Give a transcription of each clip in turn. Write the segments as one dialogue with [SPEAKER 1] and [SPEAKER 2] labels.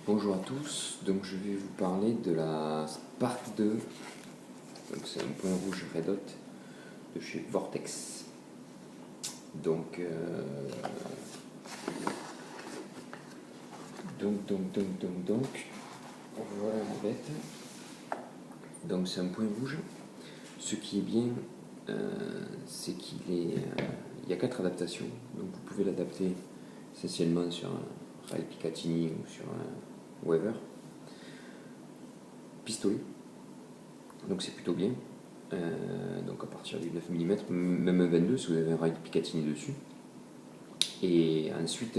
[SPEAKER 1] Bonjour à tous, donc je vais vous parler de la Spark 2, donc c'est un point rouge Red Hot de chez Vortex. Donc, voilà la bête. Donc c'est un point rouge. Ce qui est bien, c'est il y a 4 adaptations, donc vous pouvez l'adapter essentiellement sur un rail Picatinny ou sur un Weaver. Pistolet, donc c'est plutôt bien. Donc à partir du 9 mm, même un 22 si vous avez un rail Picatinny dessus. Et ensuite,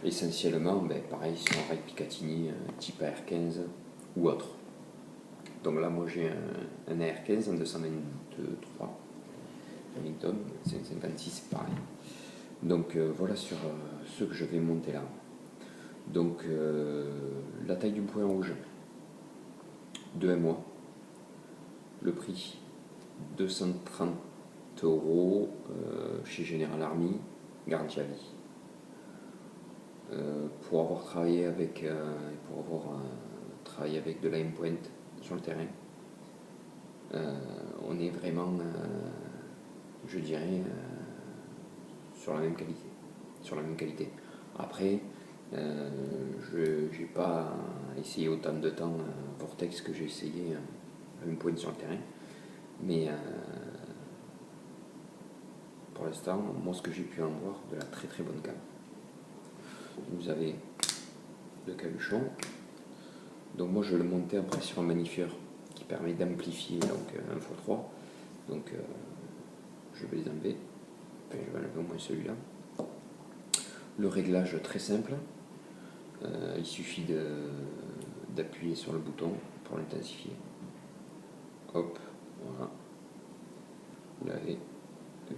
[SPEAKER 1] essentiellement, pareil sur un rail Picatinny type AR15 ou autre. Donc là, moi j'ai un AR15 en 223 Remington, 556, c'est pareil. Donc voilà sur ce que je vais monter là. Donc la taille du point rouge, 2 MOA. Le prix, 230 € chez General Army, garantie à vie. Pour avoir travaillé avec, de la M-Point sur le terrain, on est vraiment, je dirais, sur la même qualité. Après, je n'ai pas essayé autant de temps Vortex que j'ai essayé la M-Point sur le terrain, mais pour l'instant, moi ce que j'ai pu en voir, de la très très bonne gamme. Vous avez le capuchon. Donc moi je le montais après sur un magnifieur qui permet d'amplifier donc 1x3. Donc je vais les enlever. Enfin, je vais enlever au moins celui-là. Le réglage très simple. Il suffit d'appuyer sur le bouton pour l'intensifier. Hop, voilà. Vous l'avez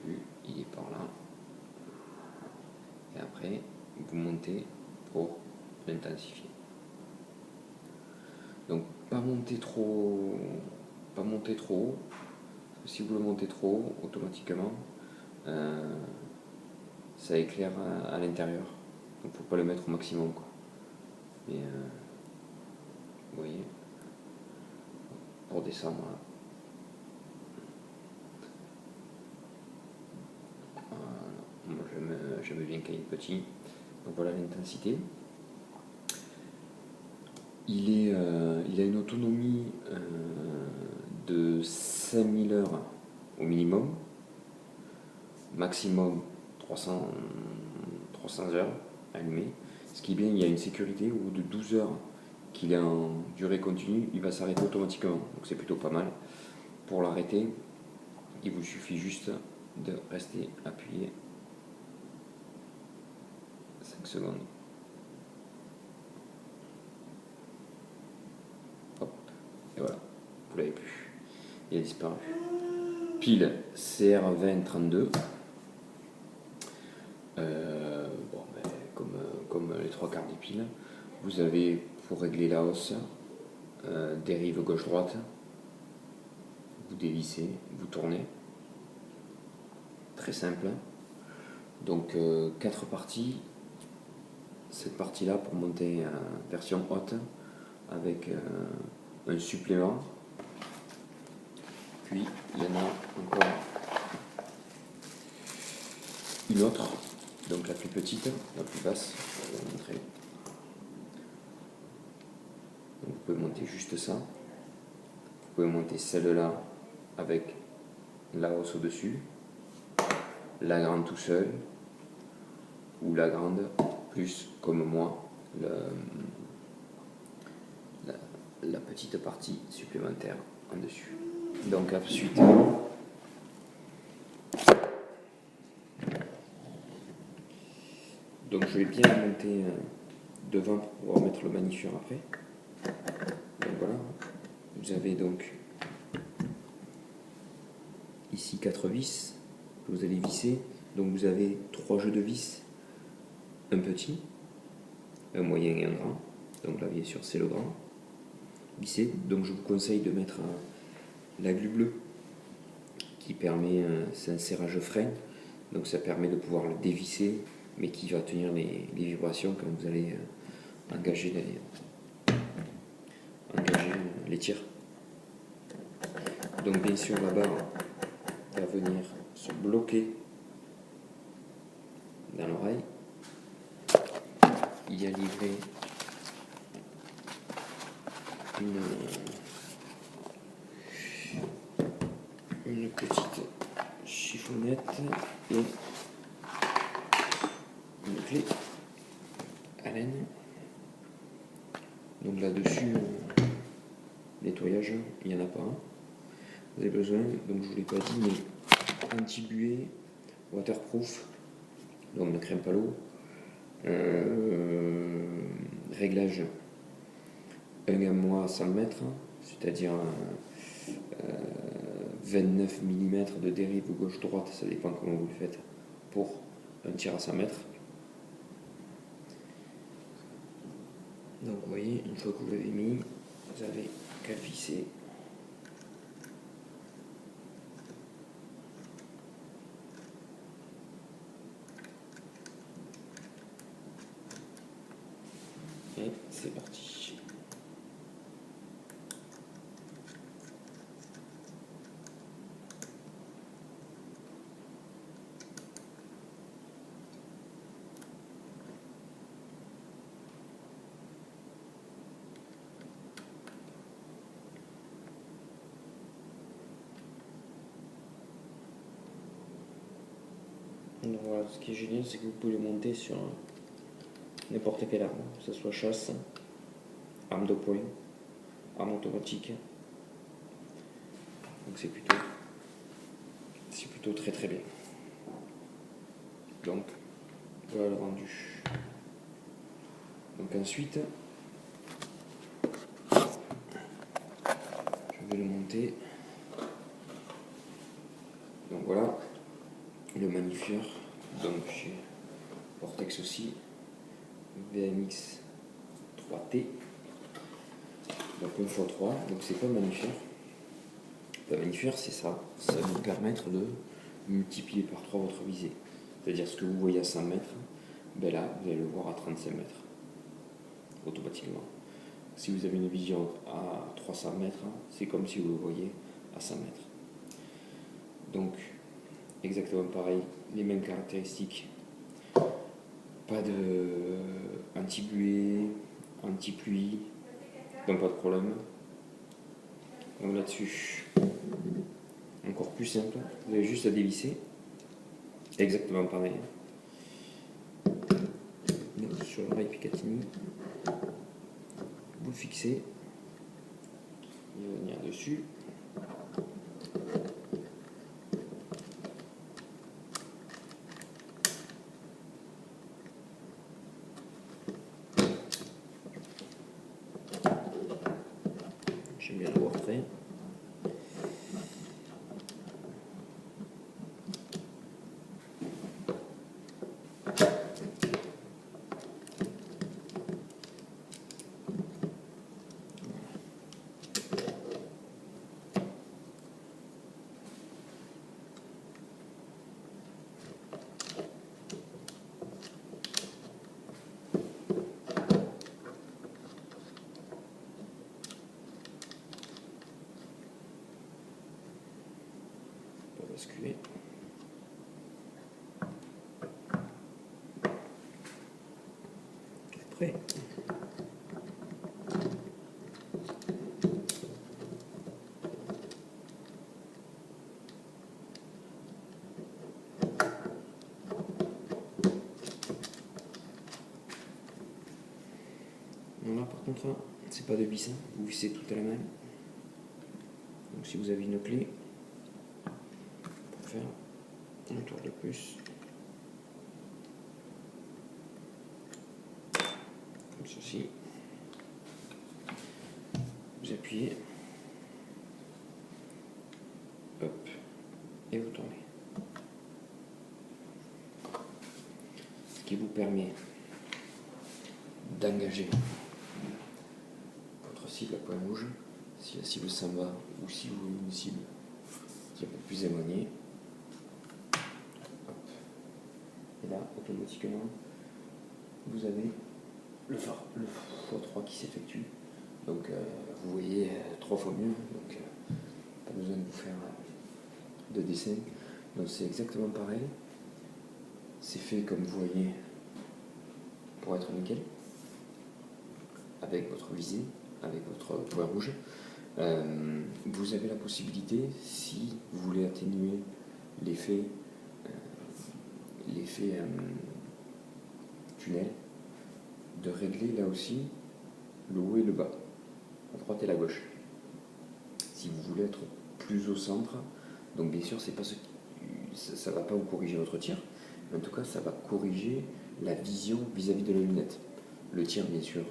[SPEAKER 1] vu, il est par là. Et après, vous montez pour l'intensifier. Donc pas monter trop haut, parce que si vous le montez trop haut, automatiquement ça éclaire à l'intérieur. Donc faut pas le mettre au maximum quoi. Mais vous voyez, pour descendre là. Voilà. Moi j'aime bien qu'il y ait petit. Donc voilà l'intensité. Il a une autonomie de 5000 heures au minimum, maximum 300 heures allumé. Ce qui est bien, il y a une sécurité au bout de 12 heures qu'il est en durée continue, il va s'arrêter automatiquement. Donc c'est plutôt pas mal. Pour l'arrêter, il vous suffit juste de rester appuyé 5 secondes. Hop, et voilà, vous l'avez plus. Il a disparu. Pile CR2032. Comme les 3/4 des piles, vous avez pour régler la hausse, dérive gauche-droite, vous dévissez, vous tournez. Très simple. Donc 4 parties. Cette partie-là pour monter version haute avec un supplément. Puis il y en a encore une autre, donc la plus petite, la plus basse, je vais vous montrer. Donc vous pouvez monter juste ça. Vous pouvez monter celle-là avec la hausse au-dessus, la grande tout seul, ou la grande plus, comme moi, la petite partie supplémentaire en dessus. Donc ensuite, donc je vais bien la monter devant pour pouvoir mettre le magnifieur après. Donc voilà, vous avez donc ici 4 vis que vous allez visser. Donc vous avez 3 jeux de vis, un petit, un moyen et un grand. Donc là bien sûr c'est le grand. Vissé. Donc je vous conseille de mettre la glu bleue qui permet, c'est un serrage frein, donc ça permet de pouvoir le dévisser, mais qui va tenir les vibrations quand vous allez engager les tirs. Donc bien sûr la barre va venir se bloquer dans l'oreille. Il y a livré une petite chiffonnette et une clé Allen. Donc là-dessus, nettoyage, il n'y en a pas. Vous avez besoin, donc je vous l'ai pas dit, mais anti-buée, waterproof, donc ne crème pas l'eau, réglage 1 mois à 100 mètres, c'est-à-dire 29 mm de dérive gauche-droite, ça dépend comment vous le faites, pour un tir à 100 mètres. Donc vous voyez, une fois que vous l'avez mis, vous avez qu'à le visser. Et c'est parti. Donc voilà, ce qui est génial, c'est que vous pouvez le monter sur n'importe quelle arme, que ce soit chasse, arme de poing, arme automatique. Donc c'est plutôt très très bien. Donc voilà le rendu. Donc ensuite, je vais le monter. Donc voilà le magnifieur. Donc chez Vortex aussi, VMX 3T. Donc 1x3, donc c'est pas magnifieur. Le magnifieur, c'est ça. Ça va vous permettre de multiplier par 3 votre visée. C'est-à-dire ce que vous voyez à 100 mètres, ben là, vous allez le voir à 35 mètres, automatiquement. Si vous avez une vision à 300 mètres, c'est comme si vous le voyez à 100 mètres. Donc, exactement pareil, les mêmes caractéristiques. Pas de anti-buée, anti-pluie, donc pas de problème. Donc là-dessus, encore plus simple, vous avez juste à dévisser. Exactement pareil. Donc, sur l'oreille Picatinny, vous le fixez, il va venir dessus. J'aime bien le voir près. Basculer. Prêt. Là par contre, c'est pas de vis, vous vissez tout à la main. Donc si vous avez une clé pour faire un tour de plus, comme ceci, vous appuyez, hop, et vous tournez. Ce qui vous permet d'engager votre cible à point rouge, si la cible s'en va ou si vous voulez une cible qui est un peu plus éloignée. Hop. Et là, automatiquement, vous avez le x3 qui s'effectue. Donc vous voyez 3 fois mieux, donc pas besoin de vous faire de dessin. Donc c'est exactement pareil. C'est fait comme vous voyez pour être nickel, avec votre visée, avec votre point rouge. Vous avez la possibilité, si vous voulez atténuer l'effet tunnel, de régler là aussi le haut et le bas, la droite et la gauche. Si vous voulez être plus au centre, donc bien sûr c'est pas ça ne va pas vous corriger votre tir, mais en tout cas ça va corriger la vision vis-à-vis de la lunette. Le tir bien sûr,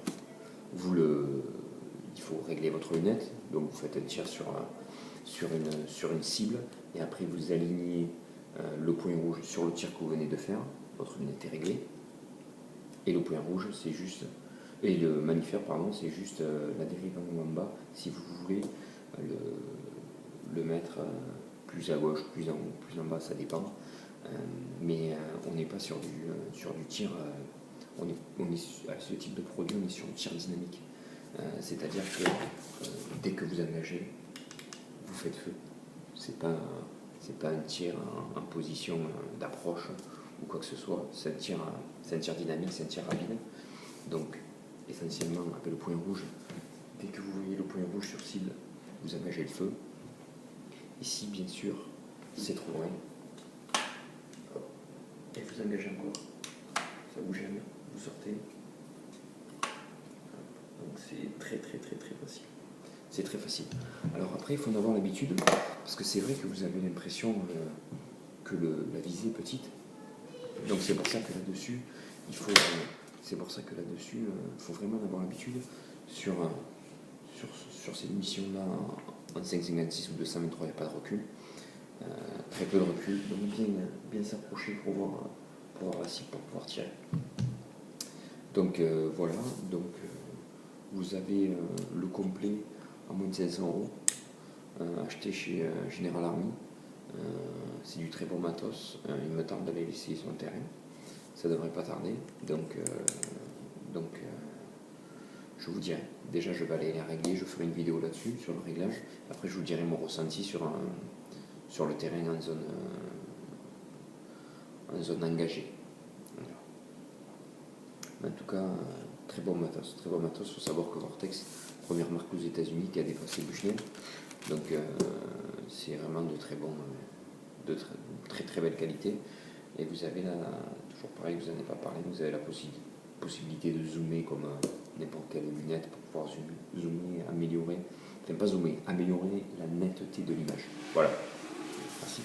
[SPEAKER 1] il faut régler votre lunette, donc vous faites un tir sur une cible et après vous alignez le point rouge sur le tir que vous venez de faire, votre lunette est réglée, et le point rouge c'est juste, et le mammifère pardon, c'est juste la dérive en bas si vous voulez le mettre plus à gauche, plus en bas, ça dépend, mais on n'est pas sur du tir, on est à ce type de produit, on est sur du tir dynamique, c'est-à-dire que dès que vous engagez, vous faites feu. C'est pas un tir en position d'approche ou quoi que ce soit, c'est un tir dynamique, c'est un tir rapide. Donc essentiellement avec le point rouge, dès que vous voyez le point rouge sur cible, vous engagez le feu. Et si bien sûr c'est trop loin, et vous engagez encore, ça vous gêne, vous sortez. Donc c'est très facile. C'est très facile. Alors après, il faut en avoir l'habitude, parce que c'est vrai que vous avez l'impression que la visée est petite. Donc c'est pour ça que là-dessus, il faut vraiment avoir l'habitude sur ces missions-là en 5,56 ou 223, il n'y a pas de recul. Très peu de recul, donc bien s'approcher pour voir la cible, pour pouvoir tirer. Donc voilà, donc vous avez le complet à moins de 500 €, acheté chez General Army. C'est du très bon matos, il me tarde d'aller l'essayer sur le terrain, ça devrait pas tarder, donc je vous dirai, déjà je vais aller les régler, je ferai une vidéo là-dessus, sur le réglage, après je vous dirai mon ressenti sur le terrain en zone engagée. Voilà. En tout cas, très bon matos, il faut savoir que Vortex, première marque aux États-Unis qui a dépassé Bushnell, donc c'est vraiment de très belle qualité. Et vous avez là, toujours pareil, vous n'en avez pas parlé, vous avez la possibilité de zoomer comme n'importe quelle lunette pour pouvoir zoomer, améliorer la netteté de l'image. Voilà, merci.